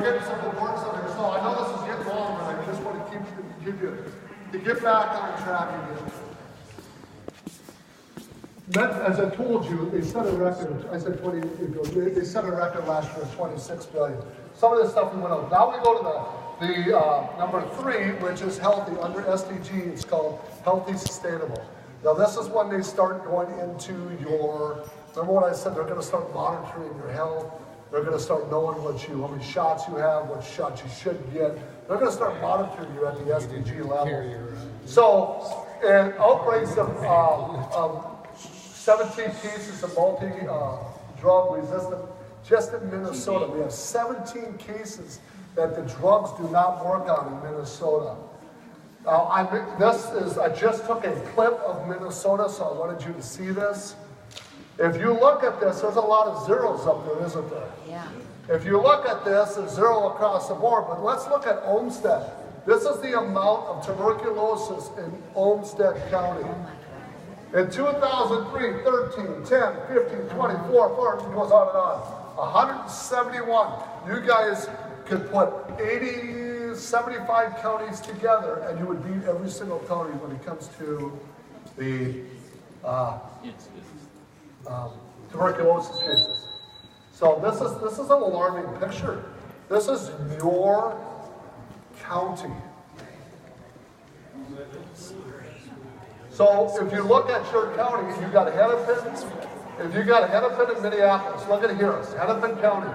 we're getting some good words on here. So I know this is getting long, but I just want to keep you, to get back on track again. As I told you, they set a record, I said 20 years ago, they set a record last year of 26 billion. Some of this stuff we went over. Now we go to the number 3, which is healthy. Under SDG, it's called healthy sustainable. Now this is when they start going into your, remember what I said, they're gonna start monitoring your health. They're gonna start knowing how many shots you have, what shots you should get. They're gonna start monitoring you at the SDG level. So, and outbreaks of 17 cases of multi-drug resistant. Just in Minnesota, we have 17 cases that the drugs do not work on in Minnesota. Now, I just took a clip of Minnesota, so I wanted you to see this. If you look at this, there's a lot of zeros up there, isn't there? Yeah. If you look at this, there's 0 across the board, but let's look at Olmsted. This is the amount of tuberculosis in Olmsted County. In 2003, 13, 10, 15, 24, 40, it goes on and on. 171. You guys could put 80, 75 counties together and you would beat every single county when it comes to the tuberculosis cases. So this is an alarming picture. This is your county. So if you look at your county, you got Hennepin. If you got Hennepin and Minneapolis, look at here, Hennepin County.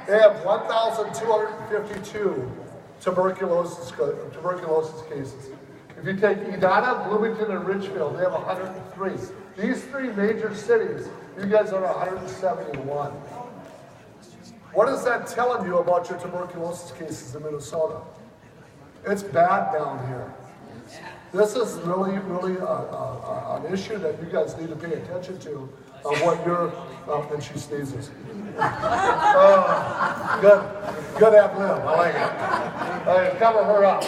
They have 1,252 tuberculosis cases. If you take Edina, Bloomington, and Richfield, they have 103. These 3 major cities, you guys are 171. What is that telling you about your tuberculosis cases in Minnesota? It's bad down here. This is really, really an issue that you guys need to pay attention to of what you're, and she sneezes. Good ad lib, I like it. Cover her up.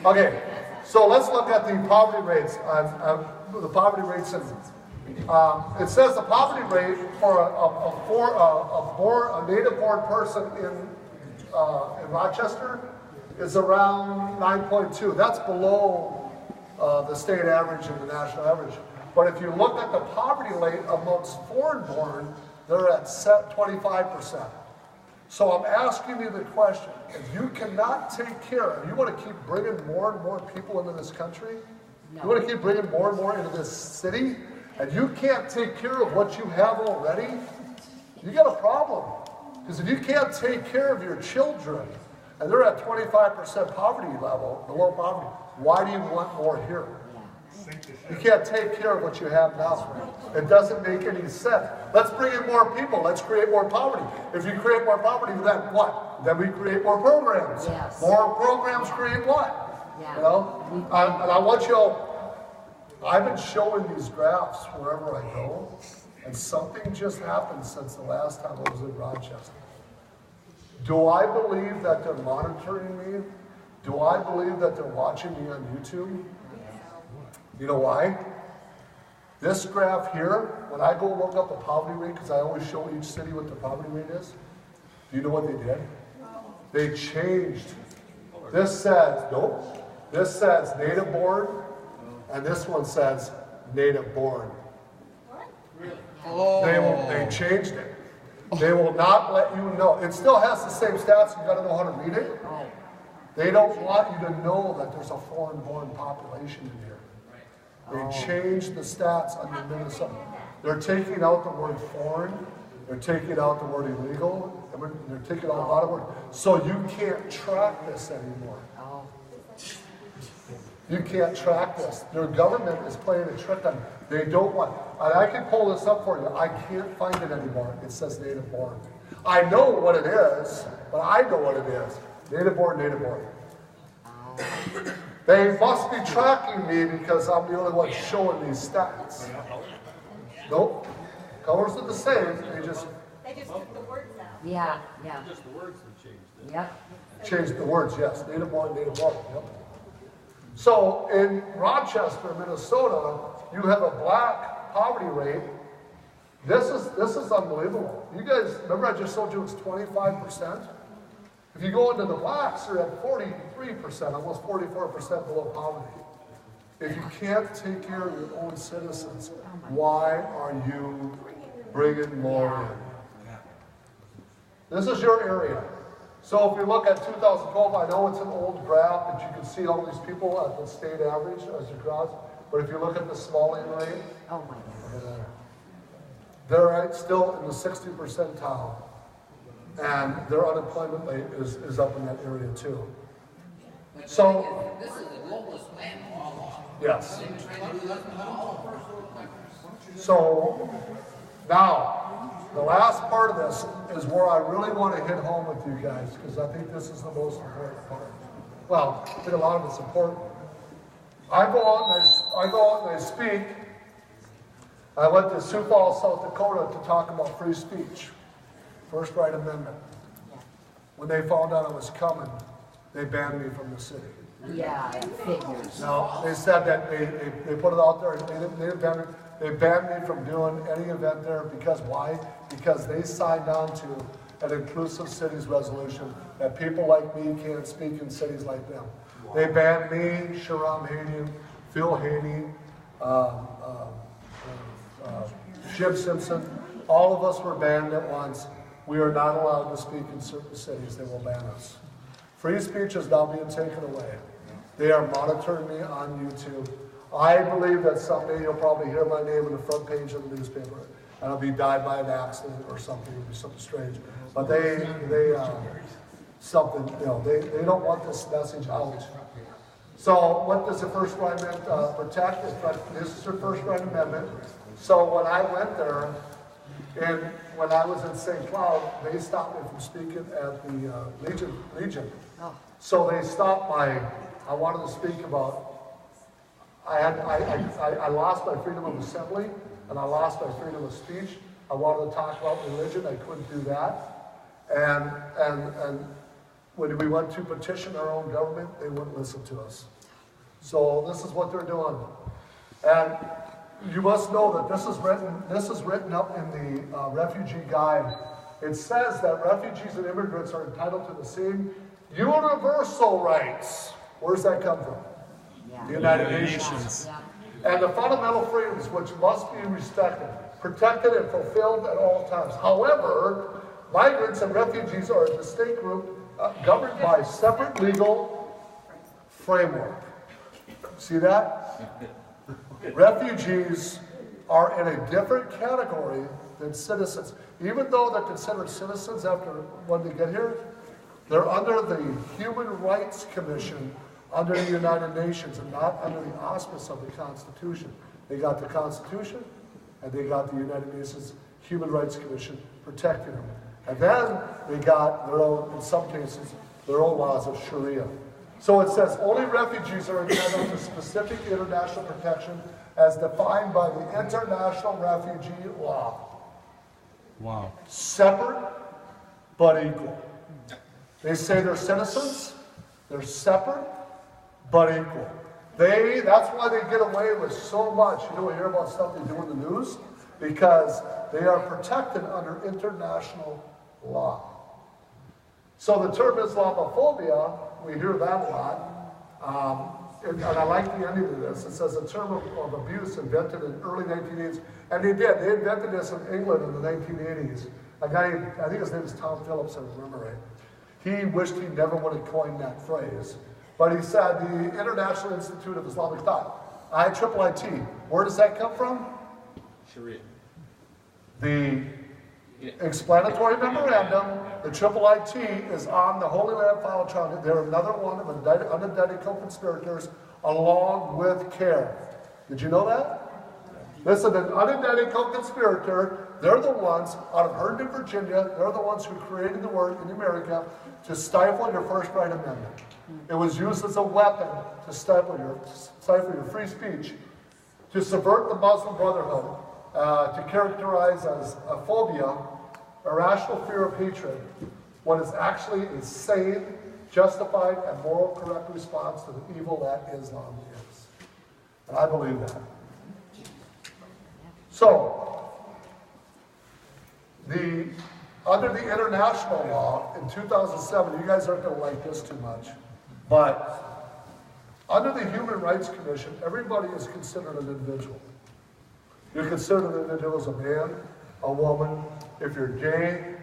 Okay, so let's look at the poverty rates. The poverty rates, it says the poverty rate for a native-born person in Rochester is around 9.2. That's below the state average and the national average. But if you look at the poverty rate amongst foreign-born, they're at 25%. So I'm asking you the question, if you cannot take care, if you want to keep bringing more and more people into this country, you want to keep bringing more and more into this city, and you can't take care of what you have already, you got a problem. Because if you can't take care of your children, and they're at 25% poverty level, below poverty, why do you want more here? You can't take care of what you have now. It doesn't make any sense. Let's bring in more people. Let's create more poverty. If you create more poverty, then what? Then we create more programs. Yes. More programs create what? Yeah. You know? And I want you, I've been showing these graphs wherever I go, and something just happened since the last time I was in Rochester. Do I believe that they're monitoring me? Do I believe that they're watching me on YouTube? You know why? This graph here, when I go look up the poverty rate, because I always show each city what the poverty rate is, do you know what they did? They changed. This says, nope, this says native born, and this one says native born. Oh. They changed it. They will not let you know. It still has the same stats, you gotta know how to read it. They don't want you to know that there's a foreign-born population in here. They changed the stats under Minnesota. They're taking out the word foreign, they're taking out the word illegal, and they're taking out a lot of words. So you can't track this anymore. You can't track this. Their government is playing a trick on you. They don't want, and I can pull this up for you. I can't find it anymore. It says native born. I know what it is, but I know what it is. Native born, native born. They must be tracking me because I'm the only one showing these stats. Nope. Colors are the same. They just took the words out. Yeah. Just the words that changed it. Yep. Changed the words, yes. Native born, native born. Yep. So in Rochester, Minnesota, you have a black poverty rate. This is unbelievable. You guys, remember I just told you it's 25%? If you go into the blacks, they're at 43%, almost 44% below poverty. If you can't take care of your own citizens, why are you bringing more in? This is your area. So if we look at 2012, I know it's an old graph, but you can see all these people at the state average as you cross. But if you look at the small end rate, oh my God, they're still in the 60th percentile. And their unemployment rate is up in that area too. So, this is the globalist plan all along. yes. They're trying to do that in all. So, now, the last part of this is where I really want to hit home with you guys, because I think this is the most important part. Well, I think a lot of it's important. I go out and I speak. I went to Sioux Falls, South Dakota to talk about free speech. First right amendment. When they found out I was coming, they banned me from the city. yeah, it figures. No, they said that they put it out there, and they banned me from doing any event there, because why? Because they signed on to an inclusive cities resolution that people like me can't speak in cities like them. They banned me, Sharam Haney, Phil Haney, Jim Simpson. All of us were banned at once. We are not allowed to speak in certain cities. They will ban us. Free speech is now being taken away. They are monitoring me on YouTube. I believe that someday you'll probably hear my name on the front page of the newspaper, and I'll be died by an accident or something. It'll be something strange. But they don't want this message out. So what does the First Amendment protect? This is the First Amendment. So when I went there, and when I was in St. Cloud, they stopped me from speaking at the Legion. So they stopped I wanted to speak about, I lost my freedom of assembly, and I lost my freedom of speech. I wanted to talk about religion, I couldn't do that. And when we went to petition our own government, they wouldn't listen to us. So this is what they're doing. And you must know that this is written up in the refugee guide. It says that refugees and immigrants are entitled to the same universal rights. Where does that come from? Yeah. The United Nations. Yeah. And the fundamental freedoms which must be respected, protected, and fulfilled at all times. However, migrants and refugees are a distinct group governed by separate legal framework. See that? Refugees are in a different category than citizens. Even though they're considered citizens after when they get here, they're under the Human Rights Commission under the United Nations and not under the auspice of the Constitution. They got the Constitution and they got the United Nations Human Rights Commission protecting them. And then they got their own, in some cases, their own laws of Sharia. So it says only refugees are entitled to specific international protection as defined by the International Refugee Law. Wow. Separate but equal. They say they're citizens, they're separate but equal. That's why they get away with so much. You know, we hear about stuff they do in the news because they are protected under international law. So the term Islamophobia, we hear that a lot. And I like the ending of this. It says a term of abuse invented in the early 1980s. And they did. They invented this in England in the 1980s. A guy, I think his name is Tom Phillips, if I remember right. He wished he never would have coined that phrase. But he said the International Institute of Islamic Thought, IIIT. Where does that come from? Sharia. The explanatory memorandum, the IIIT, is on the Holy Land Philotronic. They're another one of the unindicted co-conspirators along with CARE. Did you know that? Listen, an unindicted co-conspirator, they're the ones out of Herndon, Virginia, they're the ones who created the word in America to stifle your First Right Amendment. It was used as a weapon to stifle your free speech, to subvert the Muslim Brotherhood, to characterize as a phobia, irrational fear of hatred, what is actually a sane, justified, and moral correct response to the evil that Islam is. And I believe that. So, the Under the international law in 2007, you guys aren't going to like this too much, but under the Human Rights Commission, everybody is considered an individual. You're considered an individual as a man, a woman, if you're gay,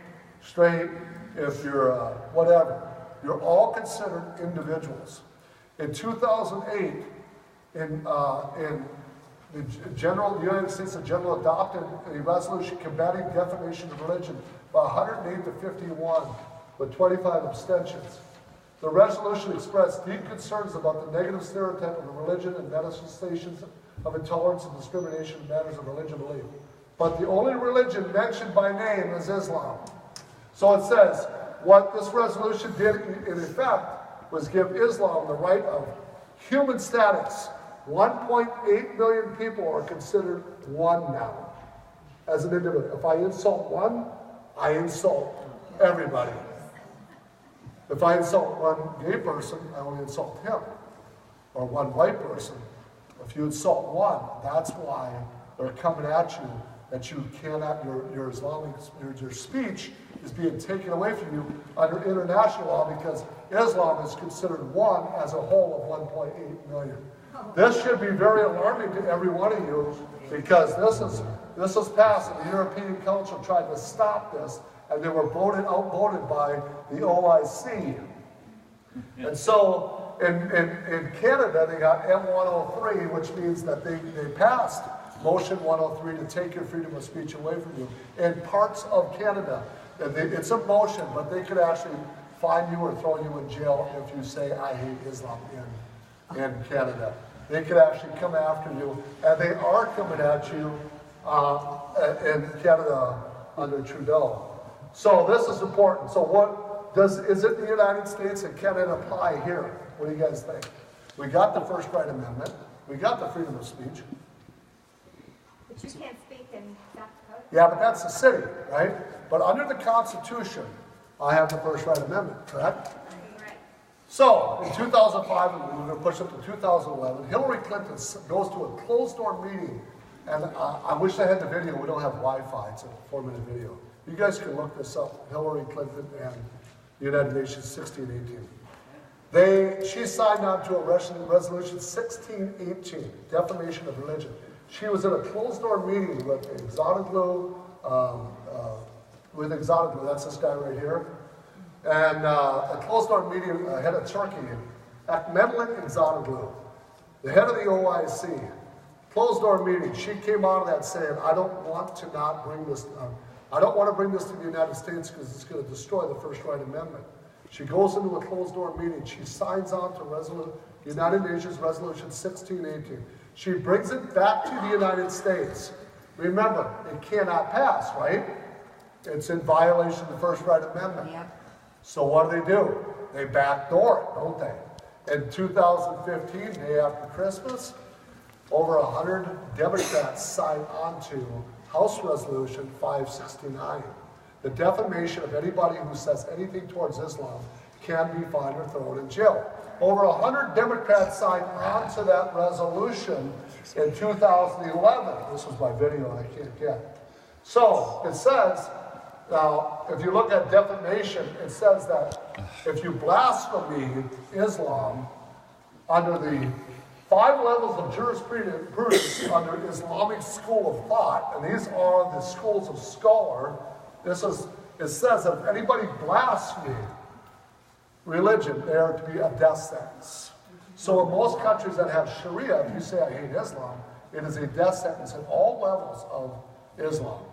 straight, if you're whatever. You're all considered individuals. In 2008, in the United States, the General adopted a resolution combating defamation of religion by 108 to 51, with 25 abstentions. The resolution expressed deep concerns about the negative stereotype of religion and manifestations of intolerance and discrimination in matters of religion belief. But the only religion mentioned by name is Islam. So it says, what this resolution did in effect was give Islam the right of human status. 1.8 million people are considered one now as an individual. If I insult one, I insult everybody. If I insult one gay person, I only insult him. Or one white person. If you insult one, that's why they're coming at you, that you cannot, your Islamic, your speech is being taken away from you under international law because Islam is considered one as a whole of 1.8 million. This should be very alarming to every one of you because this was passed and the European Council tried to stop this and they were outvoted by the OIC. And so in Canada they got M103, which means that they passed Motion 103 to take your freedom of speech away from you. In parts of Canada, it's a motion, but they could actually fine you or throw you in jail if you say, I hate Islam in Canada. They could actually come after you, and they are coming at you in Canada under Trudeau. So this is important. So is it the United States and can it apply here? What do you guys think? We got the First Right Amendment. We got the freedom of speech. But you can't speak in South Dakota. Yeah, but that's the city, right? But under the Constitution, I have the First Right Amendment, correct? Right. So, in 2005, and we're going to push it to 2011, Hillary Clinton goes to a closed-door meeting, and I wish I had the video. We don't have Wi-Fi. It's a 4-minute video. You guys can look this up, Hillary Clinton and the United Nations 1618. She signed on to a resolution 1618, defamation of religion. She was in a closed-door meeting with Exotoglu, that's this guy right here, and a closed-door meeting head of Turkey, Ahmetlik Exotoglu, the head of the OIC. Closed-door meeting. She came out of that saying, I don't want to bring this to the United States because it's going to destroy the First Right Amendment. She goes into a closed-door meeting. She signs on to United Nations Resolution 1618. She brings it back to the United States. Remember, it cannot pass, right? It's in violation of the First Right Amendment. Yep. So what do? They backdoor it, don't they? In 2015, day after Christmas, over 100 Democrats signed onto House Resolution 569. The defamation of anybody who says anything towards Islam can be fined or thrown in jail. Over 100 Democrats signed on to that resolution in 2011. This was my video and I can't get. So it says, now if you look at defamation, it says that if you blaspheme Islam under the 5 levels of jurisprudence under Islamic school of thought, and these are the schools of scholar, it says that if anybody blasphemes religion, they are to be a death sentence. So in most countries that have Sharia, if you say I hate Islam, it is a death sentence at all levels of Islam.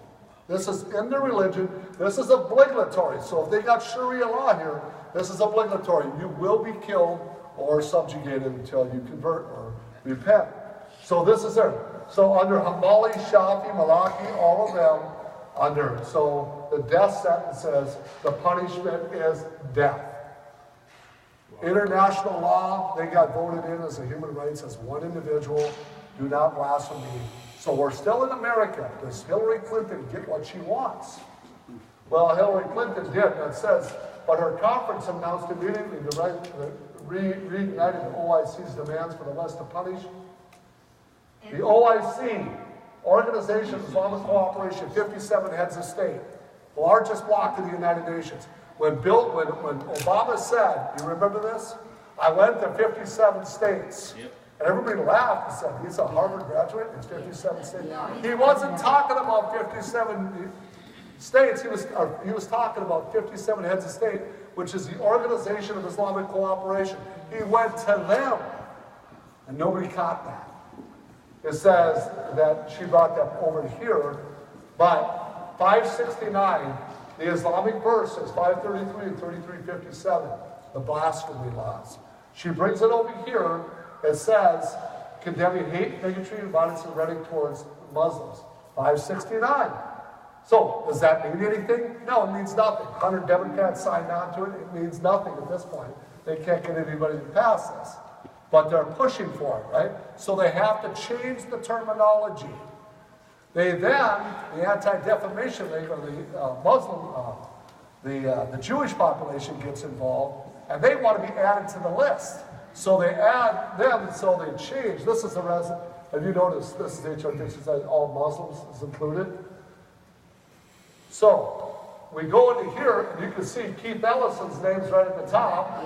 This is in the religion, this is obligatory. So if they got Sharia law here, this is obligatory. You will be killed or subjugated until you convert or repent. So this is there. So under Hanbali, Shafi, Malaki, all of them, so the death sentence says the punishment is death. International law, they got voted in as a human rights as one individual. Do not blaspheme. So we're still in America. Does Hillary Clinton get what she wants? Well, Hillary Clinton did. And it says, but her conference announced immediately reignited the OIC's demands for the West to punish. The OIC, Organization of Islamic Cooperation, 57 heads of state. The largest bloc of the United Nations. When Obama said, you remember this? I went to 57 states. Yep. And everybody laughed and said, he's a Harvard graduate, it's 57 states. He wasn't talking about 57 states, he was talking about 57 heads of state, which is the Organization of Islamic Cooperation. He went to them, and nobody caught that. It says that she brought that over here, but 569, the Islamic verse is 533 and 3357, the blasphemy laws. She brings it over here. It says, condemning hate, bigotry, and violence and rhetoric towards Muslims. 569. So, does that mean anything? No, it means nothing. 100 Democrats signed on to it. It means nothing at this point. They can't get anybody to pass this. But they're pushing for it, right? So they have to change the terminology. They then, the Anti-Defamation League, or the Muslim, the Jewish population gets involved, and they want to be added to the list. So they add them, so they change. This is the rest. Have you noticed this is HR Dixon says all Muslims is included? So we go into here, and you can see Keith Ellison's name's right at the top,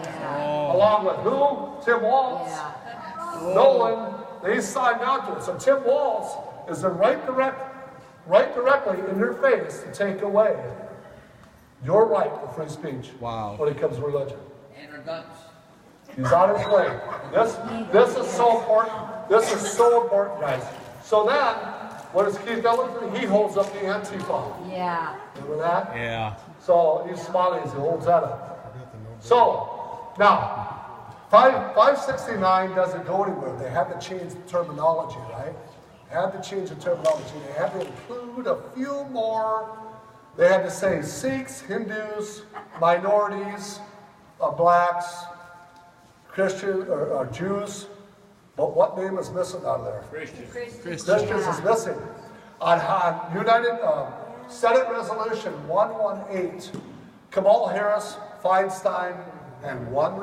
along with who? Tim Waltz, Nolan. They signed on to it. So Tim Waltz is the right directly in your face to take away your right to free speech when it comes to religion. And our guns. He's on his way. This is so important. This is so important, guys. So then, what does Keith Ellison do? He holds up the Antifa. Yeah. Remember that? Yeah. So he's smiling as he holds that up. So, now, 569 doesn't go anywhere. They had to change the terminology, right? They had to change the terminology. They had to include a few more. They had to say Sikhs, Hindus, minorities, blacks, Christian or Jews, but what name is missing out of there? Christians is missing. On United Senate Resolution 118, Kamala Harris, Feinstein, and one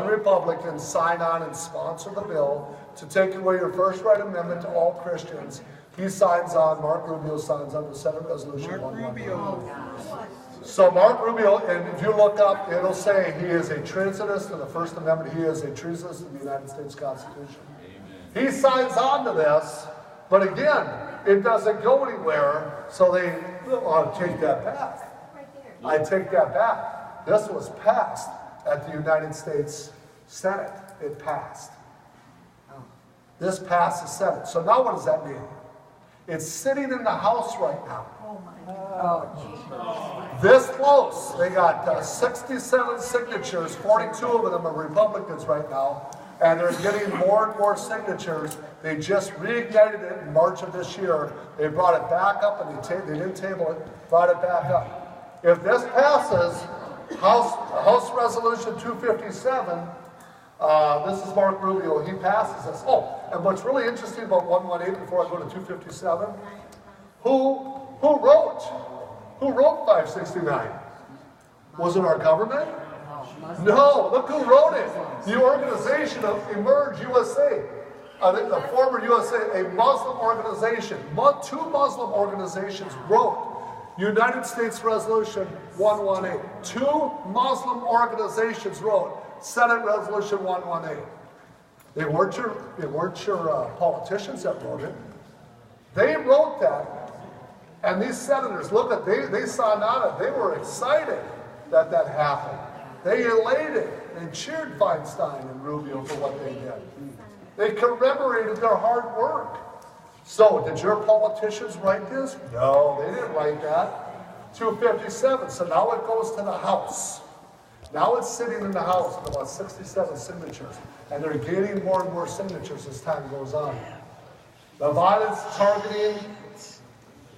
Republican sign on and sponsor the bill to take away your first right amendment to all Christians. He signs on, Mark Rubio signs on the Senate Resolution 118. So Mark Rubio, and if you look up, it'll say he is a treasonist in the First Amendment. He is a treasonist in the United States Constitution. Amen. He signs on to this, but again, it doesn't go anywhere, so they take that back. I take that back. This was passed at the United States Senate. It passed. This passed the Senate. So now what does that mean? It's sitting in the House right now. This close. They got 67 signatures, 42 of them are Republicans right now, and they're getting more and more signatures. They just reignited it in March of this year. They brought it back up, and they didn't table it, brought it back up. If this passes, House Resolution 257, this is Mark Rubio, he passes this. Oh, and what's really interesting about 118, before I go to 257, who wrote 569? Was it our government? No, look who wrote it. The organization of Emerge USA. The former USA, a Muslim organization. Two Muslim organizations wrote United States Resolution 118. Two Muslim organizations wrote Senate Resolution 118. They weren't your politicians that wrote it. They wrote that. And these senators, look at, they signed on it. They were excited that that happened. They elated. They cheered Feinstein and Rubio for what they did. They commemorated their hard work. So, did your politicians write this? No, they didn't write that. 257. So now it goes to the House. Now it's sitting in the House with about 67 signatures. And they're gaining more and more signatures as time goes on. The violence targeting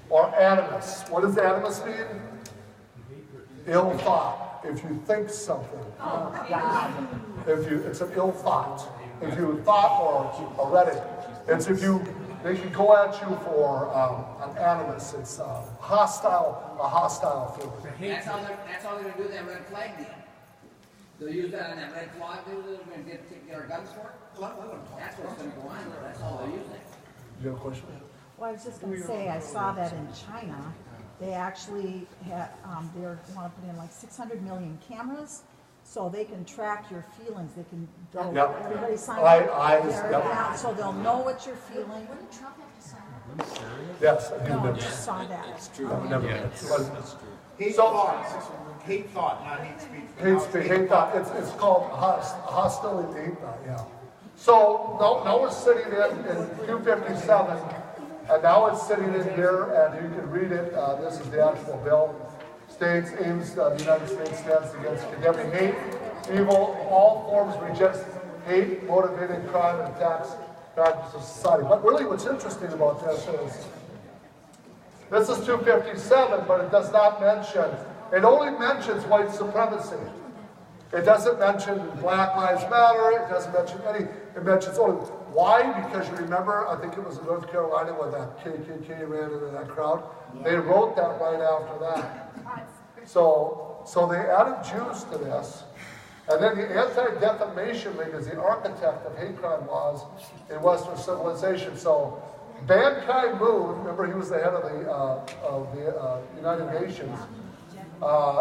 or animus. What does animus mean? Ill thought. If you think something. It's an ill thought. If you thought or read it. It's if they can go at you for an animus. It's a hostile feeling. That's how they're going to do that red flag deal. They'll use that on that red flag deal and get our guns for it. That's what's going to go on. That's all they're using. You have a question? Well, I was just gonna say, I saw that in China, they actually had, they want to put in like 600 million cameras, so they can track your feelings, they can, Yep. everybody sign I- up. yep. So they'll know what you're feeling. Wouldn't Trump have to sign up? Yes, I do No, I remember. just saw that. It's true. I remember that. Hate So- thought, hate thought, not hate speech. Hate speech, hate thought, it's called hostility to hate thought, yeah. So now we're sitting in 257, and now it's sitting in here, and you can read it. This is the actual bill. States aims the United States stands against condemning hate, evil, all forms rejects hate, motivated crime, and attacks practice of society. But really, what's interesting about this is 257, but it does not mention. It only mentions white supremacy. It doesn't mention Black Lives Matter. It doesn't mention any. It mentions only. Why? Because you remember, I think it was in North Carolina when that KKK ran into that crowd. They wrote that right after that. So they added Jews to this. And then the Anti-Defamation League is the architect of hate crime laws in Western civilization. So Ban Ki-moon, remember he was the head of the United Nations,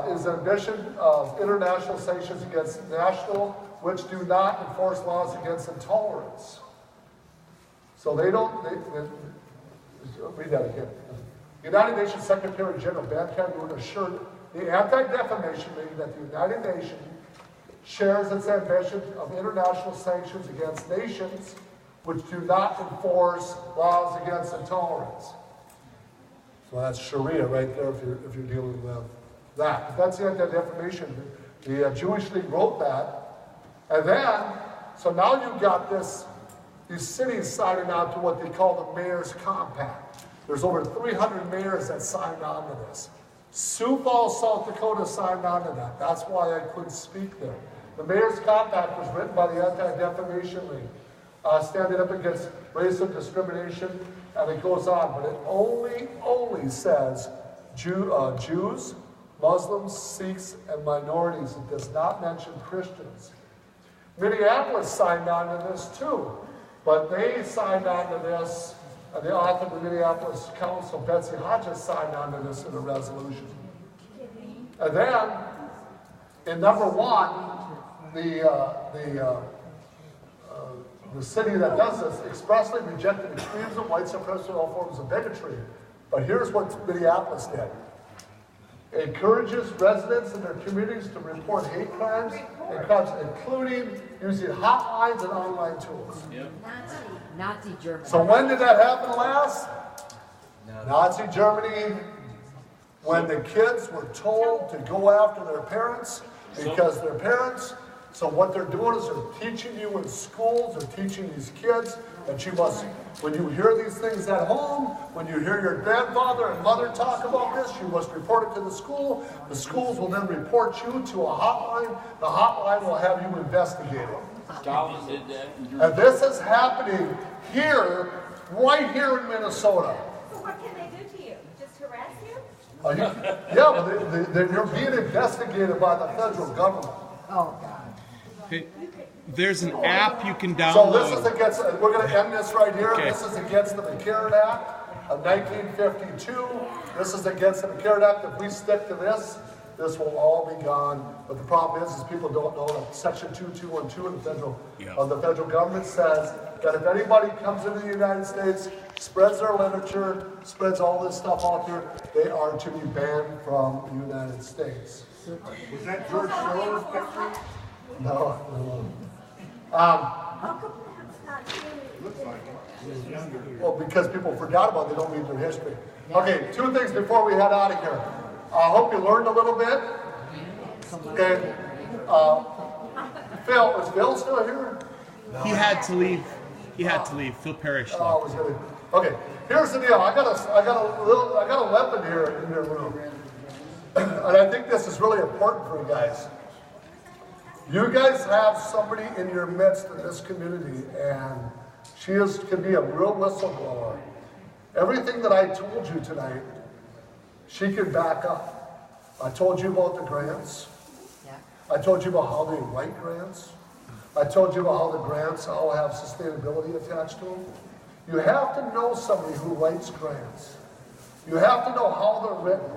is an ambition of international sanctions against national, which do not enforce laws against intolerance. So they don't, read that again. United Nations Secretary General Ban Ki-moon assured the Anti-Defamation League that the United Nations shares its ambition of international sanctions against nations which do not enforce laws against intolerance. So that's Sharia right there if you're dealing with that. But that's the Anti-Defamation. The Jewish League wrote that. And then, so now you've got these cities signing on to what they call the Mayor's Compact. There's over 300 mayors that signed on to this. Sioux Falls, South Dakota signed on to that. That's why I couldn't speak there. The Mayor's Compact was written by the Anti-Defamation League, standing up against racial discrimination, and it goes on. But it only says Jews, Muslims, Sikhs, and minorities. It does not mention Christians. Minneapolis signed on to this too, but they signed on to this, and the author of the Minneapolis Council, Betsy Hodges, signed on to this in a resolution. And then, in number one, the city that does this expressly rejected extremism, white supremacy, and all forms of bigotry. But here's what Minneapolis did. It encourages residents in their communities to report hate crimes and crimes, including using hotlines and online tools. Yep. Nazi Germany. So when did that happen last? Nazi Germany, when the kids were told to go after their parents because their parents, so what they're doing is they're teaching you in schools, they're teaching these kids that you must, when you hear these things at home, when you hear your grandfather and mother talk about this, you must report it to the school. The schools will then report you to a hotline. The hotline will have you investigated. Stalin did that. And this is happening here, right here in Minnesota. So what can they do to you? Just harass you? Yeah, but you're being investigated by the federal government. Oh, God. Hey, there's an app you can So download. this is against, we're going to end this right here. Okay. This is against the McCarran Act of 1952. This is against the McCarran Act. If we stick to this, this will all be gone. But the problem is people don't know that Section 2212 of the federal government says that if anybody comes into the United States, spreads their literature, spreads all this stuff out there, they are to be banned from the United States. Was that George Soros's picture? No. How come that's not really? Looks like it. He was younger. Well, because people forgot about it, they don't read their history. Okay, two things before we head out of here. I hope you learned a little bit. And Phil, is Phil still here? He had to leave. He had to leave. Phil Parrish left. Oh, I was gonna. Okay, here's the deal. I got a weapon here in your room, and I think this is really important for you guys. You guys have somebody in your midst in this community, and she can be a real whistleblower. Everything that I told you tonight, she can back up. I told you about the grants. I told you about how they write grants. I told you about how the grants all have sustainability attached to them. You have to know somebody who writes grants. You have to know how they're written.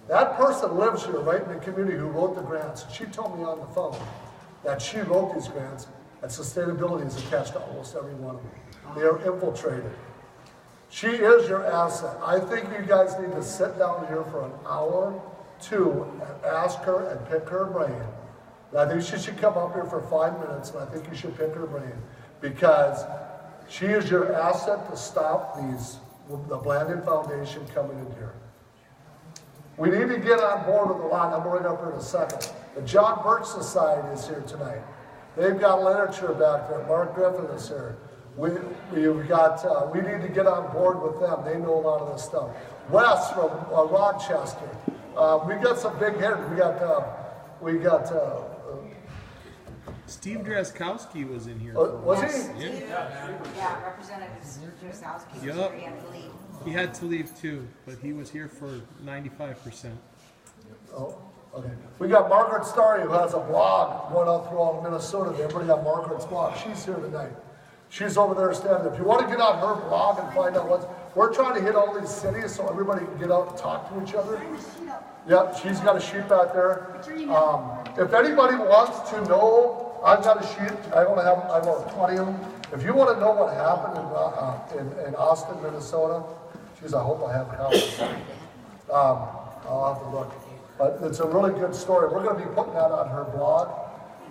That person lives here, right in the community, who wrote the grants. She told me on the phone that she wrote these grants, and sustainability is attached to almost every one of them. They are infiltrated. She is your asset. I think you guys need to sit down here for an hour, 2, and ask her and pick her brain. And I think she should come up here for 5 minutes, and I think you should pick her brain, because she is your asset to stop the Blandon Foundation coming in here. We need to get on board with a lot. I'm going up here in a second. The John Birch Society is here tonight. They've got literature back there. Mark Griffin is here. We need to get on board with them. They know a lot of this stuff. Wes from Rochester. We got some big hitters. We got Steve Drazkowski was in here. was he? Yeah, Representative Drazkowski. Yup. He had to leave. He had to leave too, but he was here for 95%. Oh, okay. We got Margaret Starry, who has a blog going out through all of Minnesota. Everybody got Margaret's blog. She's here tonight. She's over there standing. If you want to get on her blog and find out we're trying to hit all these cities so everybody can get out and talk to each other. Yep, she's got a sheet back there. If anybody wants to know, I've got a sheet. I have 20 of them. If you want to know what happened in Austin, Minnesota, geez, I hope I have copies. I'll have to look. But it's a really good story. We're going to be putting that on her blog.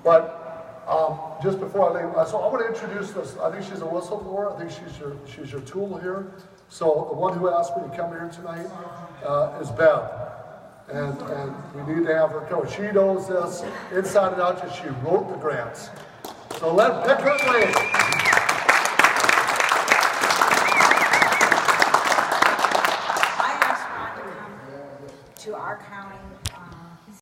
But just before I leave, so I want to introduce this. I think she's a whistleblower. I think she's your tool here. So the one who asked me to come here tonight is Bev. And we need to have her come. She knows this inside and out because she wrote the grants. So let's pick her brain. I asked Ron to come to our county